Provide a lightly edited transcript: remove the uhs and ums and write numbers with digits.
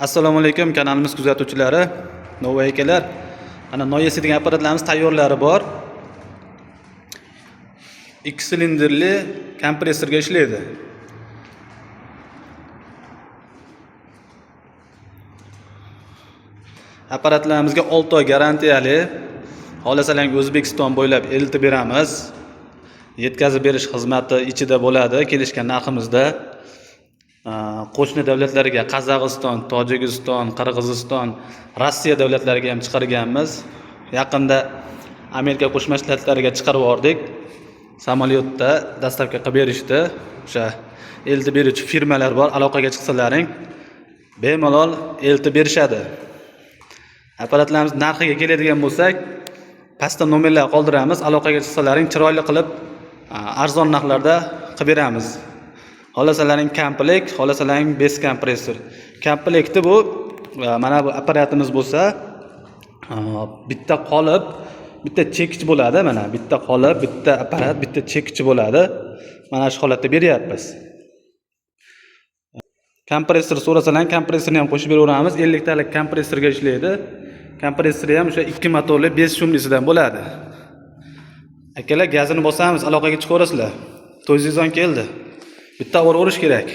Assalomu alaykum kanalimiz kuzatuvchilari, Novvoy akalar. Ana Noyesi degan apparatlarimiz tayyorlari bor. 2 silindrli kompressorga ishlaydi. Apparatlarimizga 6 oy garantiyali. Xohlasangiz O'zbekiston bo'ylab eltib beramiz. Yetkazib berish xizmati ichida bo'ladi, kelishgan narximizda. Qo'shni davlatlarga Qozog'iston, Tojikiston, Qirg'iziston, Rossiya davlatlariga ham chiqarganmiz. Yaqinda Amerika Qo'shma Shtatlariga chiqarib yubordik. Samolyotda dastavka qilib berishdi. O'sha eltib beruvchi firmalar bor, aloqaga chiqsalaring bemalol eltib berishadi. Apparatlarimiz narxiga keladigan bo'lsak, pastda nomerlar qoldiramiz, aloqaga chiqsalaring chiroyli qilib arzon narxlarda qilib beramiz. Xohlasalaring komplekt, xohlasalaring bes kompressor. Komplekti bu mana bu apparatimiz bo'lsa, bitta qolip, bitta chekich bo'ladi, mana bitta qolip, bitta apparat, bitta chekichi bo'ladi. Mana shu holatda beryapmiz. Kompressor so'rasalang, kompressorni ham qo'shib beraveramiz. 50 talik kompressorga ishlaydi. Kompressori ham o'sha 2 motorli 5 shumlisidan bo'ladi. Akalar, gazini bosamiz, aloqaga chiqaverasizlar. To'yingizdan keldi. Bitta urish kerak.